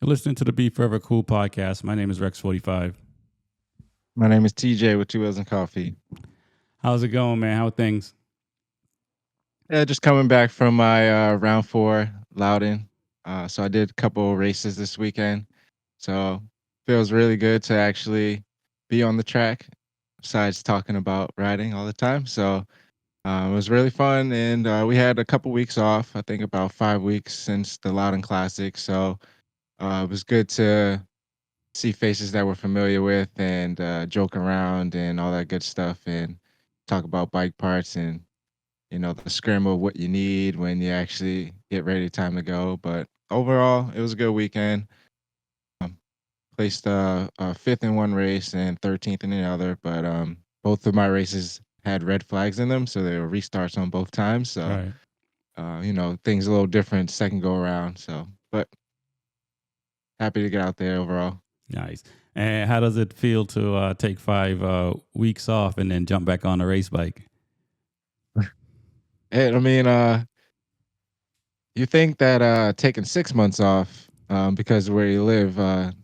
You're listening to the B4evaKool podcast. My name is Rex45. My name is TJ with Two Wheels and Coffee. How's it going, man? How are things? Yeah, just coming back from my round 4 Loudon. So I did a couple of races this weekend. So feels really good to actually be on the track besides talking about riding all the time. So it was really fun. And we had a couple weeks off, I think about 5 weeks since the Loudon Classic. So it was good to see faces that we're familiar with and joke around and all that good stuff and talk about bike parts and the scramble of what you need when you actually get ready, time to go. But overall, it was a good weekend. Um, Placed fifth in one race and 13th in the other, but both of my races had red flags in them, so they were restarts on both times. So Right. things a little different second go around. So, but happy to get out there overall. Nice. And how does it feel to take 5 weeks off and then jump back on a race bike? And I mean, you think that taking 6 months off because where you live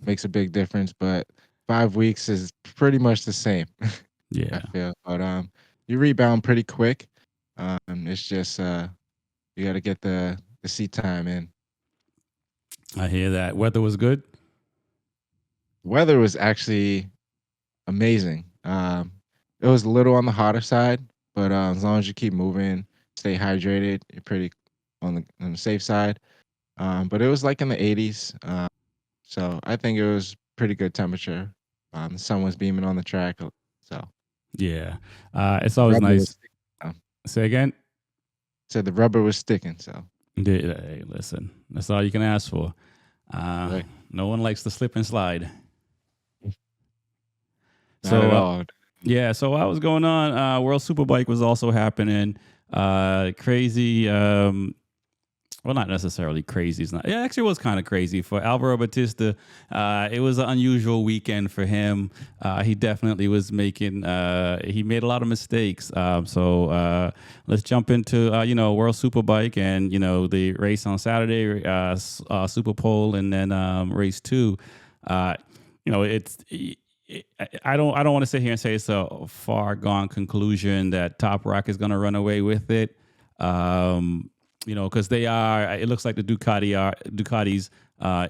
makes a big difference, but 5 weeks is pretty much the same. I Yeah, feel, but you rebound pretty quick. It's just you got to get the seat time in. I hear that. Weather was good? Weather was actually amazing. It was a little on the hotter side, but as long as you keep moving, stay hydrated, you're pretty on the safe side. But it was like in the 80s. So I think it was pretty good temperature. The sun was beaming on the track, so Yeah. It's the always rubber was nice. sticking. Say again? Said the rubber was sticking. So Hey, listen, that's all you can ask for. right. No one likes to slip and slide. Not at So, all. yeah, so what was going on? World SuperBike was also happening. Crazy. Well, not necessarily crazy. It's not. It actually was kind of crazy for Alvaro Batista. It was an unusual weekend for him. He definitely was making. He made a lot of mistakes. Let's jump into World Superbike and the race on Saturday, Super Pole, and then race 2. It's. I don't want to sit here and say it's a far gone conclusion that Top Rock is going to run away with it. Because they are. It looks like the Ducatis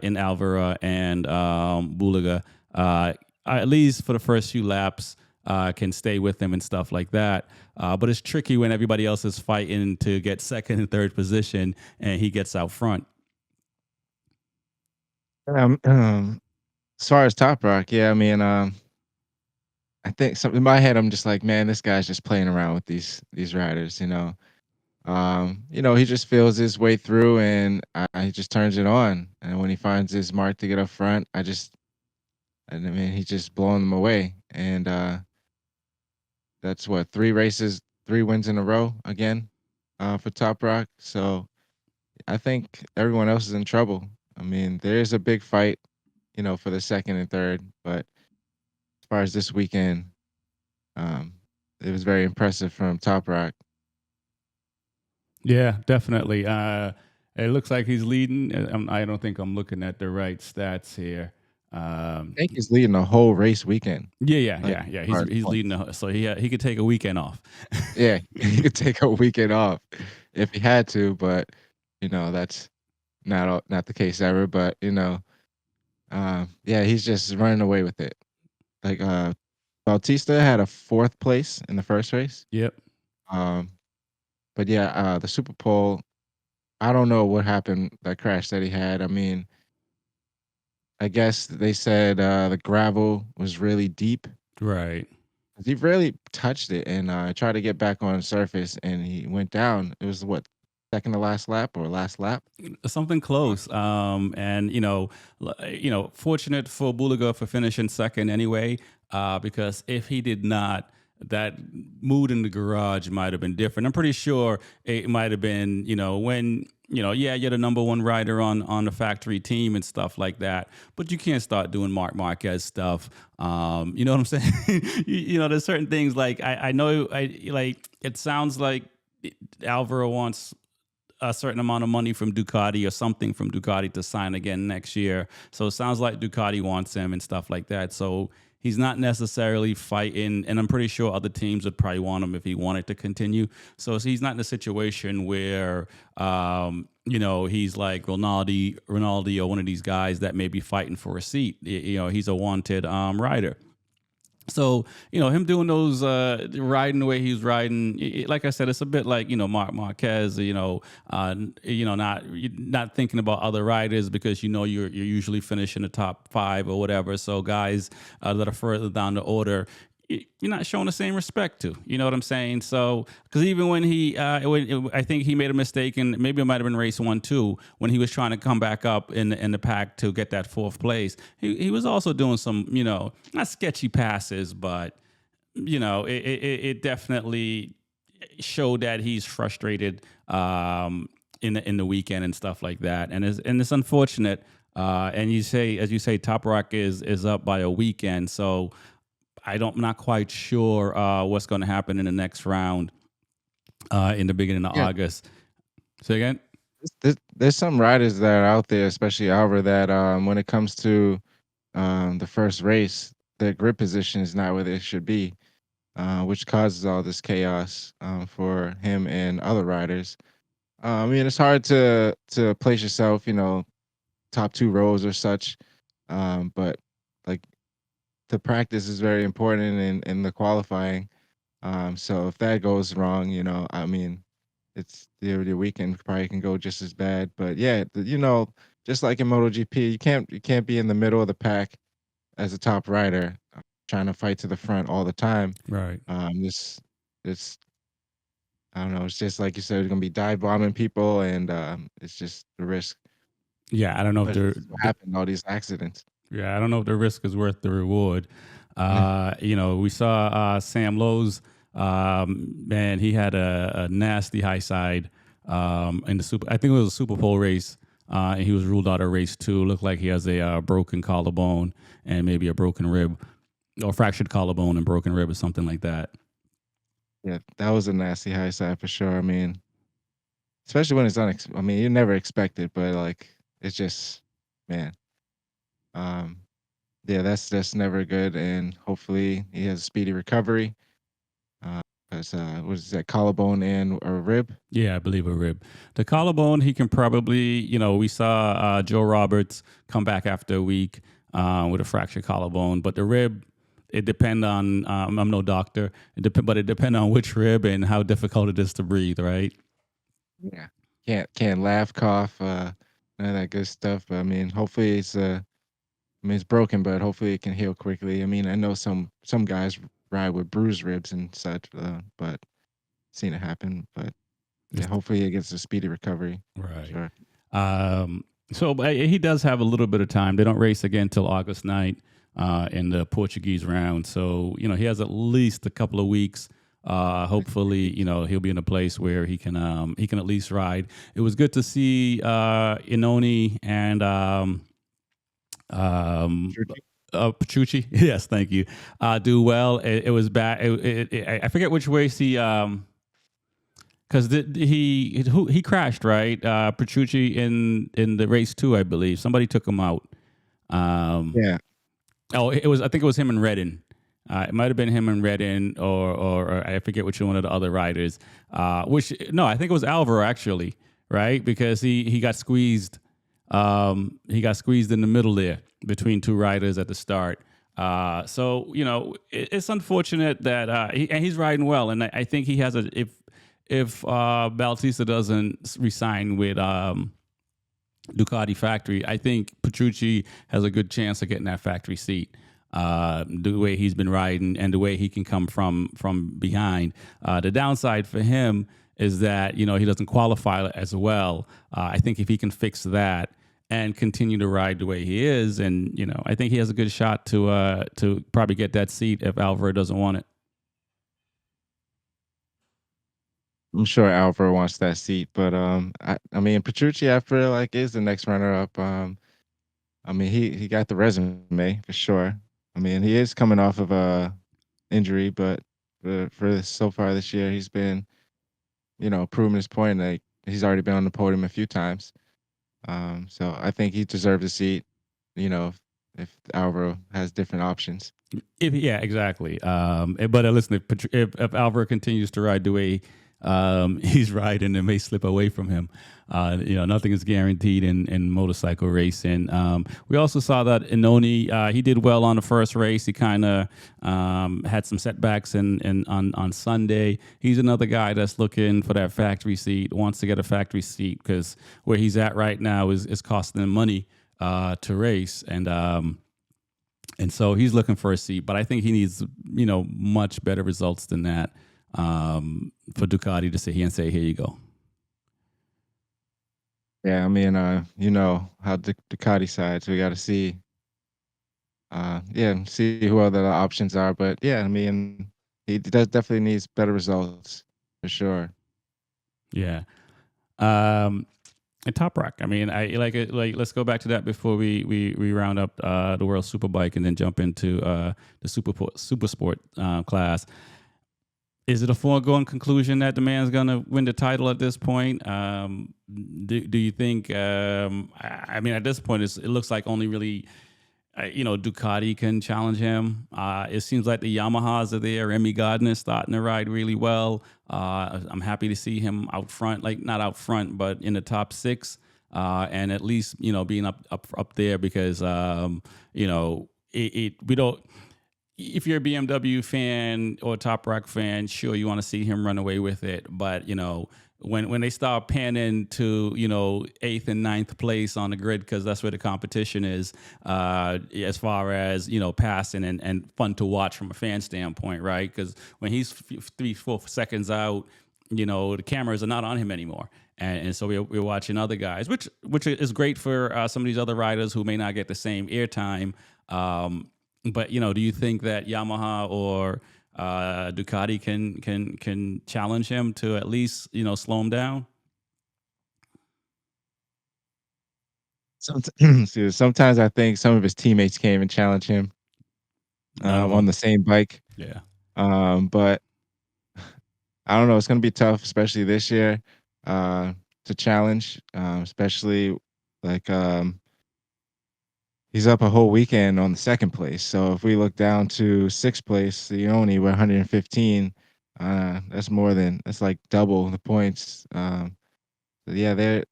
in Alvaro and Bulaga, at least for the first few laps, can stay with them and stuff like that. But it's tricky when everybody else is fighting to get second and third position, and he gets out front. As far as Top Rock, yeah, I mean, I think in my head, I'm just like, man, this guy's just playing around with these riders, he just feels his way through and he just turns it on. And when he finds his mark to get up front, I mean, he's just blowing them away. And that's what, 3 races, 3 wins in a row again for Top Rock. So I think everyone else is in trouble. I mean, there is a big fight, for the second and third. But as far as this weekend, um, it was very impressive from Top Rock. Yeah, definitely. It looks like he's leading. I don't think I'm looking at the right stats here. I think he's leading the whole race weekend. Like, Yeah. as He's far as he's points. leading, so he could take a weekend off. Yeah, he could take a weekend off if he had to, but that's not the case ever. But yeah, he's just running away with it. Like Bautista had a 4th place in the first race. Yep. Um, but yeah, the Super Pole, I don't know what happened, that crash that he had. I mean, I guess they said the gravel was really deep. Right. He really touched it and tried to get back on the surface, and he went down. It was what, second to last lap or last lap? Something close. And fortunate for Bulaga for finishing second anyway. Because if he did not, that mood in the garage might have been different. I'm pretty sure it might have been, when you're the number one rider on the factory team and stuff like that. But you can't start doing Marc Marquez stuff. You know what I'm saying? There's certain things like I know. It sounds like Alvaro wants a certain amount of money from Ducati or something from Ducati to sign again next year. So it sounds like Ducati wants him and stuff like that. So he's not necessarily fighting, and I'm pretty sure other teams would probably want him if he wanted to continue. So he's not in a situation where he's like Ronaldo or one of these guys that may be fighting for a seat. He's a wanted rider. So him doing those riding the way he's riding, like I said, it's a bit like Mark Marquez. Not thinking about other riders because you're usually finishing the top 5 or whatever. So guys that are further down the order, you're not showing the same respect to. You know what I'm saying? So, because even when I think he made a mistake, and maybe it might have been race 1 too, when he was trying to come back up in the pack to get that 4th place. He was also doing some, not sketchy passes, but it definitely showed that he's frustrated in the weekend and stuff like that, and it's unfortunate. And as you say, Top Rock is up by a weekend, so. I'm not quite sure what's going to happen in the next round in the beginning of August. Say again? There's some riders that are out there, especially Albert, that when it comes to the first race, their grip position is not where they should be, which causes all this chaos for him and other riders. I mean, it's hard to place yourself, top 2 rows or such, but like the practice is very important in the qualifying. So if that goes wrong, I mean, it's your weekend probably can go just as bad. But yeah, just like in MotoGP, you can't be in the middle of the pack as a top rider trying to fight to the front all the time. Right. It's I don't know. It's just like you said, it's gonna be dive bombing people, and it's just the risk. Yeah, I don't know if But it's what happened, all these accidents. Yeah, I don't know if the risk is worth the reward. We saw Sam Lowe's. Man, he had a nasty high side in the super. I think it was a Super Bowl race, and he was ruled out of race 2. Looked like he has a broken collarbone and maybe a broken rib, or fractured collarbone and broken rib, or something like that. Yeah, that was a nasty high side for sure. I mean, especially when it's I mean, you never expect it, but like it's just, man. Um, yeah, that's never good, and hopefully he has a speedy recovery. Because what is that, collarbone and a rib? Yeah, I believe a rib. The collarbone, he can probably, we saw Joe Roberts come back after a week with a fractured collarbone, but the rib, it depends on. I'm no doctor, but it depends on which rib and how difficult it is to breathe, right? Yeah, can't laugh, cough, none of that good stuff. But I mean, hopefully it's broken, but hopefully it can heal quickly. I mean, I know some guys ride with bruised ribs and such, but seen it happen. But yeah, hopefully it gets a speedy recovery. Right. Sure. So he does have a little bit of time. They don't race again until August 9th in the Portuguese round. So, he has at least a couple of weeks. Hopefully, he'll be in a place where he can at least ride. It was good to see Inoni and Petrucci. Yes, thank you. Do well. It was bad. I forget which race he because he crashed, right? Petrucci in the race 2, I believe. Somebody took him out. Yeah. Oh, I think it was him and Redden. It might have been him and Redden, or I forget which one of the other riders. I think it was Alvaro actually, right? Because he got squeezed. He got squeezed in the middle there between 2 riders at the start. So it's unfortunate that he's riding well, and I think he has if Bautista doesn't resign with Ducati factory, I think Petrucci has a good chance of getting that factory seat. The way he's been riding and the way he can come from behind. The downside for him is that he doesn't qualify as well. I think if he can fix that and continue to ride the way he is, and I think he has a good shot to probably get that seat if Alvaro doesn't want it. I'm sure Alvaro wants that seat, but I mean, Petrucci, I feel like is the next runner up. I mean, he got the resume for sure. I mean, he is coming off of a injury, but for so far this year, he's been, proving his point. Like he's already been on the podium a few times. So I think he deserves a seat. You know, if Alvaro has different options. Yeah, exactly. But listen, if Alvaro continues to ride the way he's riding, it may slip away from him. Nothing is guaranteed in motorcycle racing. We also saw that Inoni, he did well on the first race. He kind of had some setbacks on Sunday. He's another guy that's looking for that factory seat, wants to get a factory seat because where he's at right now is costing him money to race. And so he's looking for a seat, but I think he needs, much better results than that for Ducati to sit here and say, "Here you go." Yeah, I mean, you know how Ducati sides. We got to see, yeah, see who other options are. But yeah, I mean, he does definitely needs better results for sure. Yeah. And Top Rock. I mean, I like it. Like, let's go back to that before we round up the World Superbike and then jump into the SuperSport class. Is it a foregone conclusion that the man's going to win the title at this point? Do you think? I mean, at this point, it looks like only really, Ducati can challenge him. It seems like the Yamahas are there. Remy Gardner starting to ride really well. I'm happy to see him out front, like not out front, but in the top six, and at least being up there because we don't. If you're a BMW fan or a Top Rock fan, sure you want to see him run away with it. But when they start panning to eighth and ninth place on the grid because that's where the competition is, as far as passing and fun to watch from a fan standpoint, right? Because when he's 3-4 seconds out, the cameras are not on him anymore. And so we're watching other guys, which is great for some of these other riders who may not get the same airtime. But do you think that Yamaha or Ducati can challenge him to at least slow him down? Sometimes I think some of his teammates can't even challenge him None of on them. the same bike. Yeah. But I don't know. It's gonna be tough, especially this year, to challenge. Especially like he's up a whole weekend on the second place. So if we look down to sixth place, the only we're 115. That's like double the points. So yeah, they're.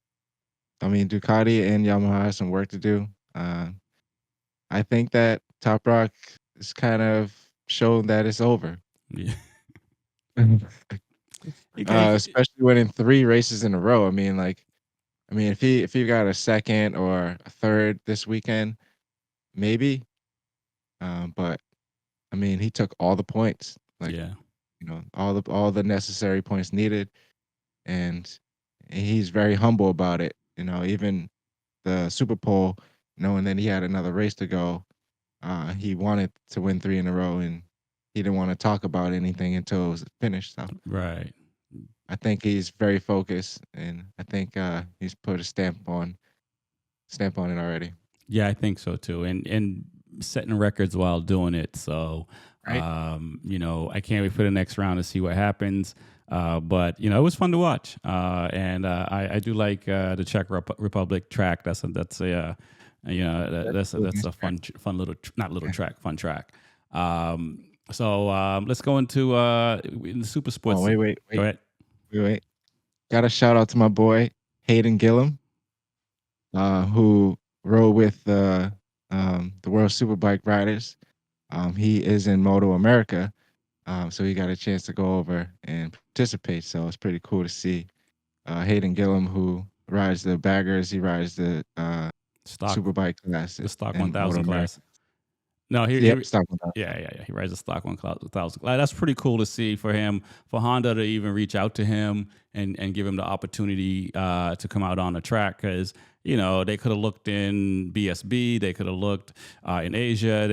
I mean, Ducati and Yamaha have some work to do. I think that Top Rock is kind of shown that it's over. Yeah. Okay. Especially winning 3 races in a row. I mean, if he got a second or a third this weekend, maybe. But I mean, he took all the points, like Yeah. all the necessary points needed, and he's very humble about it. Even the Super Bowl, knowing that he had another race to go, he wanted to win 3 in a row, and he didn't want to talk about anything until it was finished. So Right. I think he's very focused, and I think he's put a stamp on it already. Yeah, I think so too. And setting records while doing it. So, Right? I can't wait for the next round to see what happens. But it was fun to watch. And I do like the Czech Republic track. That's a that's Really a nice track. fun little not little track, fun track. So let's go into in the super sports. Oh, wait, wait, Go wait, ahead. wait, wait. Got a shout out to my boy Hayden Gillum, who rode with the World Superbike riders. He is in Moto America, so he got a chance to go over and participate. So it's pretty cool to see Hayden Gillum, who rides the baggers. He rides the Stock Superbike class the stock in Moto 1000 America. class. No, Yep, stock 1000. yeah. He rides a stock 1000. That's pretty cool to see for him, for Honda to even reach out to him and give him the opportunity to come out on the track because they could have looked in BSB, they could have looked in Asia,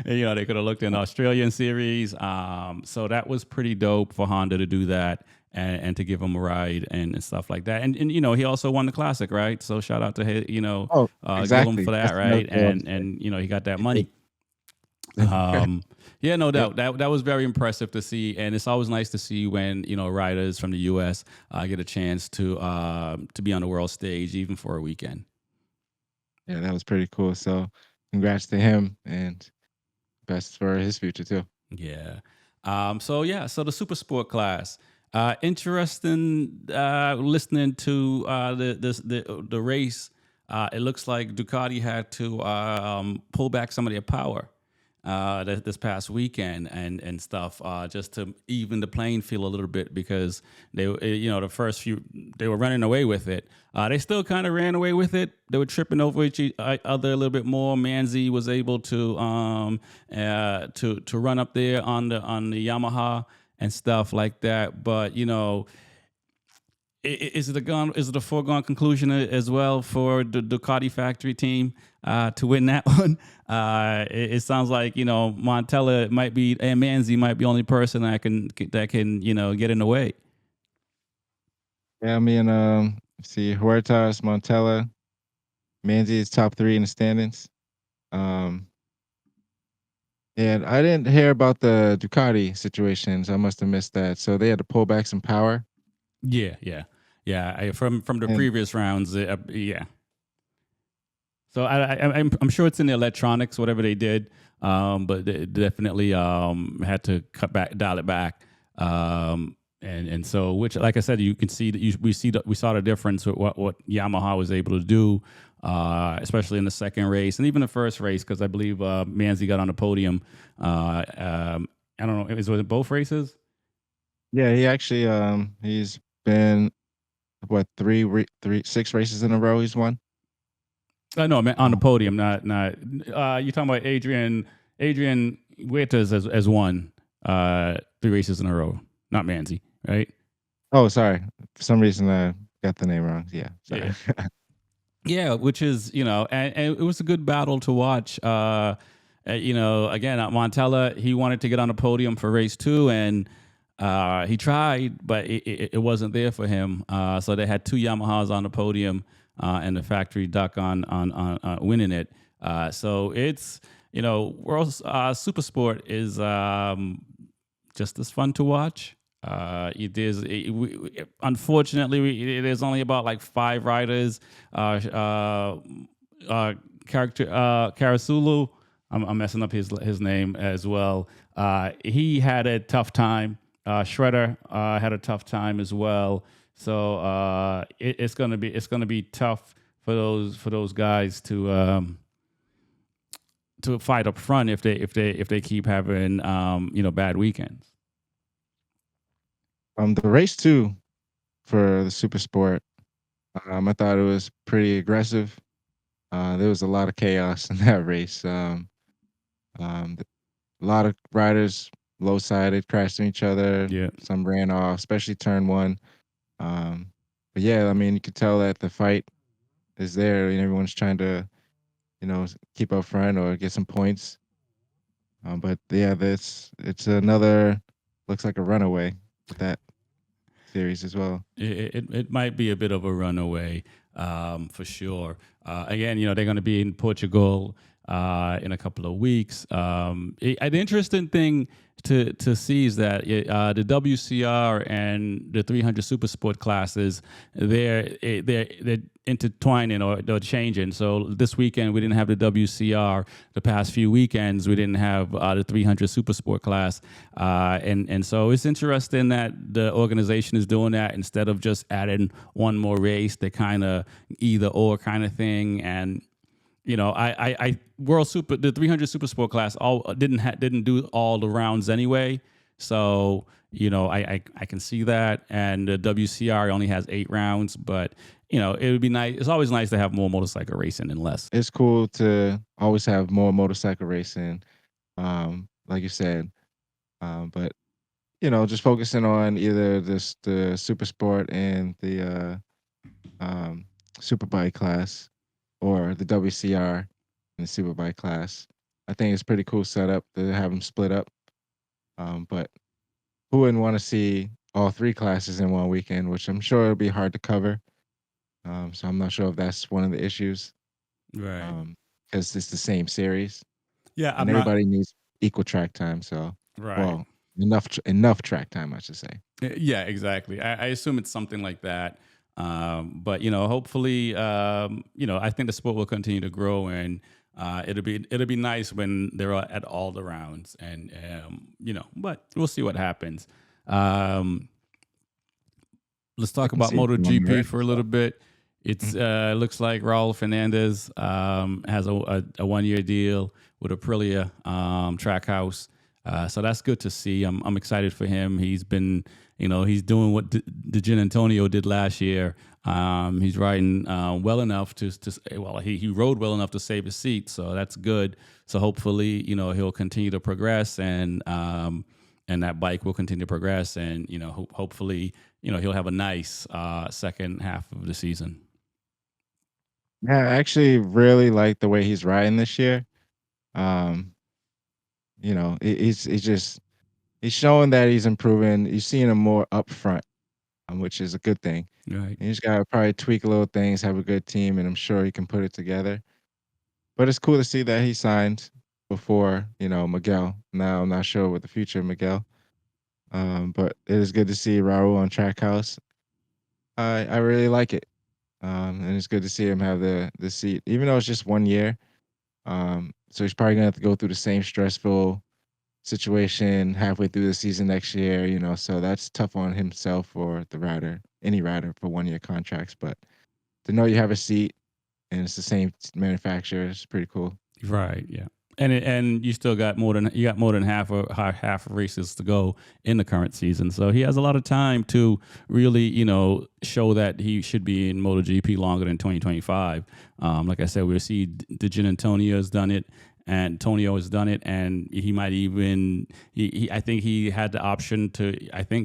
they could have looked in Australian series. So that was pretty dope for Honda to do that. And to give him a ride and stuff like that, and he also won the classic, right? So shout out to Oh, Gillum exactly. for that, That's another right? thing I was And saying. he got that He did. money. Um, yeah, no Yep. doubt. That was very impressive to see, and it's always nice to see when riders from the U.S. Get a chance to be on the world stage, even for a weekend. Yeah, that was pretty cool. So congrats to him and best for his future too. Yeah. So the super sport class. Interesting listening to the race. It looks like Ducati had to pull back some of their power this past weekend and stuff, just to even the playing field a little bit, because the first few, they were running away with it. They still kind of ran away with it. They were tripping over each other a little bit more. Manzi was able to run up there on the Yamaha and stuff like that. But is it a foregone conclusion as well for the Ducati factory team to win that one? It sounds like Montella might be, and Manzi might be the only person that can get in the way. Yeah, I mean, see, Huertas, Montella, Manzi is top 3 in the standings. Um, and I didn't hear about the Ducati situations. I must have missed that. So they had to pull back some power. Yeah, yeah, yeah. From the And previous rounds, yeah. So I'm sure it's in the electronics, whatever they did, but they definitely had to dial it back, and so, which, like I said, you can see that we saw the difference with what Yamaha was able to do, especially in the second race and even the first race, because I believe Manzi got on the podium. I don't know, was it both races? yeah, he actually he's been what 6 races in a row he's won. No, man, on the Um, podium, not. You're talking about Adrian Huertas as won 3 races in a row, not Manzi, right? oh, sorry. For some reason I got the name wrong. Yeah, sorry. Yeah, yeah. Which is and it was a good battle to watch. Again, Montella, he wanted to get on the podium for race 2, and he tried, but it wasn't there for him. So they had 2 Yamahas on the podium, and the factory duck on winning it. So it's World SuperSport is just as fun to watch. There's only about like 5 riders. Character Karasulu, I'm messing up his name as well. He had a tough time. Shredder had a tough time as well. So it's gonna be tough for those guys to fight up front if they keep having bad weekends. The race 2 for the Super Sport, I thought it was pretty aggressive. There was a lot of chaos in that race. A lot of riders low-sided, crashing each other. Yeah. Some ran off, especially turn 1. Um, but yeah, I mean, you could tell that the fight is there, and everyone's trying to, keep up front or get some points. But yeah, this it's another looks like a runaway with that series as well. It might be a bit of a runaway, for sure. Again, they're going to be in Portugal in a couple of weeks. The interesting thing to see is that the WCR and the 300 Super Sport classes, they're intertwining, or they're changing. So this weekend we didn't have the WCR. The past few weekends we didn't have the 300 Super Sport class, and so it's interesting that the organization is doing that instead of just adding one more race. They kind of either or kind of thing. And I the 300 Super Sport class all didn't do all the rounds anyway. So I can see that, and the WCR only has 8 rounds, but it would be nice. It's always nice to have more motorcycle racing and less. It's cool to always have more motorcycle racing, like you said. But just focusing on either the Super Sport and the Superbike class, or the WCR and the Superbike class. I think it's pretty cool setup to have them split up. But who wouldn't want to see all 3 classes in one weekend, which I'm sure it'll be hard to cover. So I'm not sure if that's one of the issues, Right. because it's the same series Yeah, and I'm not. everybody needs. equal track time. So, Right. well, enough track time, I should say. Yeah, exactly. I assume it's something like that. But hopefully, I think the sport will continue to grow, and it'll be nice when they're at all the rounds, and but we'll see what happens. Um, let's I talk can about see it for 1 year. MotoGP for a little bit. It's Mhm. looks like Raul Fernandez has a 1 year deal with Aprilia Trackhouse, so that's good to see. I'm excited for him. He's been, he's doing what DeGin Antonio did last year. He's riding well enough well, he rode well enough to save his seat, so that's good. So hopefully, he'll continue to progress, and that bike will continue to progress, and hopefully, he'll have a nice second half of the season. Yeah, I actually really like the way he's riding this year. Um, he's just he's showing that he's improving. You're seeing him more upfront, which is a good thing. Right. You just gotta probably tweak little things, have a good team, and I'm sure he can put it together. But it's cool to see that he signed before, Miguel. Now I'm not sure what the future of Miguel. But it is good to see Raul on Trackhouse. I really like it. And it's good to see him have the seat, even though it's just 1 year. So he's probably gonna have to go through the same stressful situation halfway through the season next year, so that's tough on himself or the rider, any rider for 1 year contracts. But to know you have a seat and it's the same manufacturer is pretty cool. Right. Yeah. And you still got more than half of races to go in the current season, so he has a lot of time to really show that he should be in MotoGP longer than 2025. Like I said, we'll see DeGin Antonio has done it, and Antonio has done it, and he might even I think he had the option to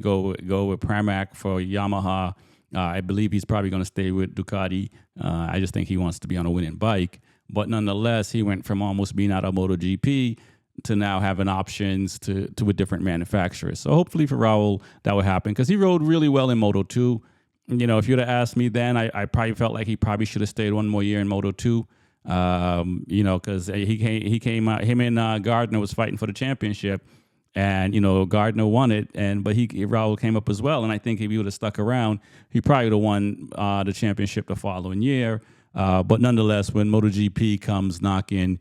go with Pramac for Yamaha. I believe he's probably going to stay with Ducati. I just think he wants to be on a winning bike. But nonetheless, he went from almost being out of MotoGP to now having options to with different manufacturers. So hopefully for Raul, that would happen, because he rode really well in Moto 2. If you'd have asked me then, I probably felt like he probably should have stayed one more year in Moto 2. Because he came out, him and Gardner was fighting for the championship, and Gardner won it, but Raul came up as well, and I think if he would have stuck around, he probably would have won the championship the following year. But nonetheless, when MotoGP comes knocking,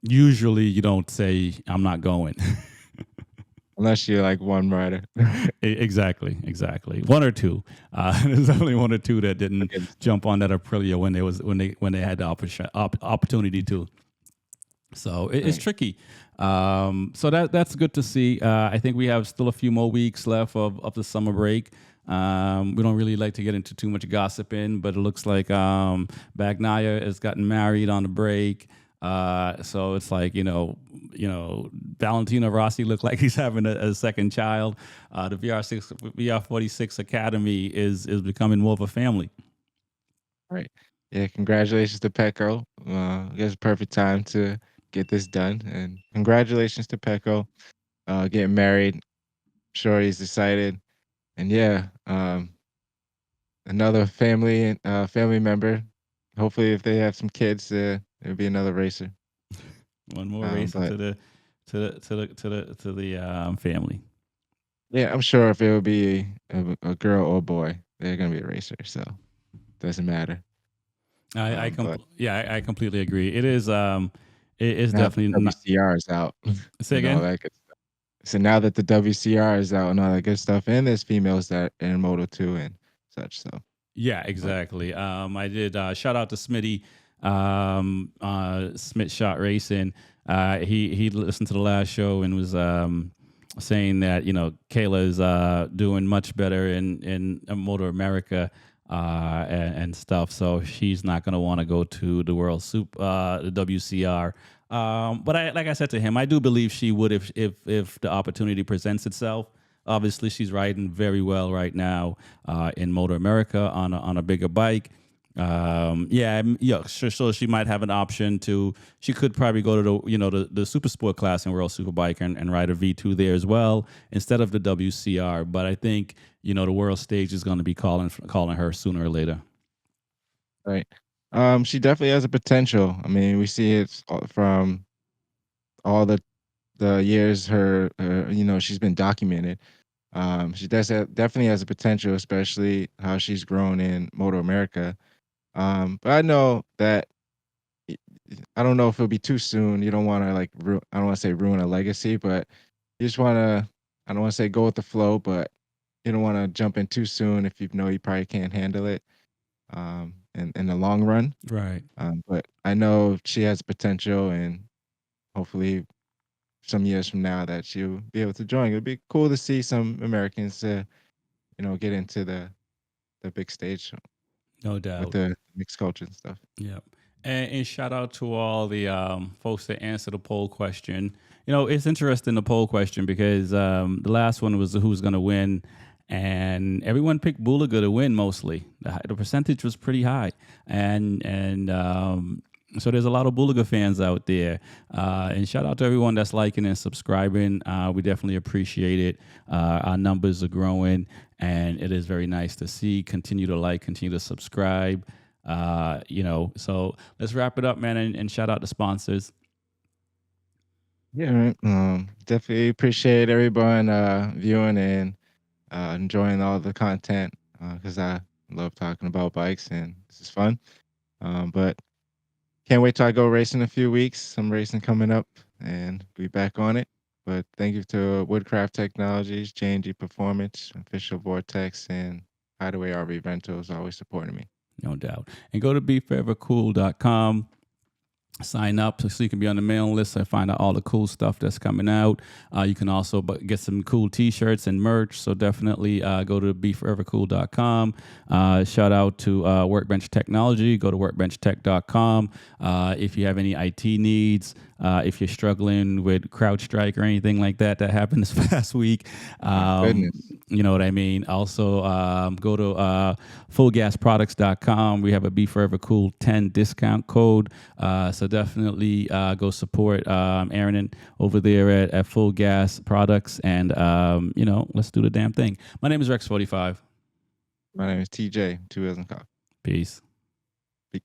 usually you don't say, I'm not going. Unless you're like one rider. Exactly. One or two. There's only one or two that didn't Okay. jump on that Aprilia when they had the opportunity to. So it's Right. tricky. So that's good to see. I think we have still a few more weeks left of the summer break. We don't really like to get into too much gossiping, but it looks like Bagnaia has gotten married on the break. So it's like, Valentino Rossi looked like he's having a second child. The VR46 Academy is becoming more of a family. Right. Yeah, congratulations to Pecco. I guess perfect time to get this done. And congratulations to Pecco getting married. Sure he's excited. And yeah, another family member. Hopefully if they have some kids, there'll be another racer. One more racer But to the family. yeah, I'm sure if it would be a girl or boy, they're gonna be a racer, so doesn't matter. But I completely agree. It is now the definitely not. WCR is out Say and all again. that good stuff. So now that the WCR is out and all that good stuff, and there's females that are in Moto 2 and such. So, Yeah, but exactly. I did shout out to Smitty, Smith Shot Racing. He listened to the last show and was saying that Kayla is doing much better in Motor America and stuff. So she's not going to want to go to the the WCR. But like I said to him, I do believe she would if the opportunity presents itself. Obviously, she's riding very well right now in Motor America on a bigger bike. Yeah, sure. So she might have an option to. She could probably go to the SuperSport class in World SuperBike and ride a V2 there as well instead of the WCR. But I think the world stage is going to be calling her sooner or later. right. She definitely has a potential. I mean, we see it from all the the years she's been documented. She definitely has a potential, especially how she's grown in Moto America. But I know that I don't know if it'll be too soon. You don't want to I don't want to say ruin a legacy, but you just want to. I don't want to say go with the flow, but you don't want to jump in too soon if you know you probably can't handle it. In the long run. Right. But I know she has potential, and hopefully some years from now that she'll be able to join. It'd be cool to see some Americans, get into the big stage No with doubt. the mixed culture and stuff. Yep. And shout out to all the folks that answered the poll question. You know, it's interesting, the poll question, because the last one was who's going to win. And everyone picked Bulaga to win mostly. The percentage was pretty high. And so there's a lot of Bulaga fans out there. And shout out to everyone that's liking and subscribing. We definitely appreciate it. Our numbers are growing, and it is very nice to see. Continue to like, continue to subscribe. So let's wrap it up, man, and shout out the sponsors. Yeah, right. Definitely appreciate everyone viewing and enjoying all the content because I love talking about bikes and this is fun. But can't wait till I go racing in a few weeks. Some racing coming up and be back on it. But thank you to Woodcraft Technologies, J&G Performance, Official Vortex, and Hideaway RV Rentals always supporting me. No doubt. And go to B4evaKool.com. Sign up so you can be on the mailing list and find out all the cool stuff that's coming out. You can also get some cool t-shirts and merch. So definitely go to B4evaKool.com. Shout out to Workbench Technology. Go to workbenchtech.com. If you have any IT needs, if you're struggling with CrowdStrike or anything like that happened this past week, Goodness. you know what I mean? Also, go to fullgasproducts.com. We have a B4evaKool 10 discount code. So definitely go support Aaron over there at Full Gas Products. And, let's do the damn thing. My name is Rex45. My name is TJ, Two Wheels and Coffee. Peace.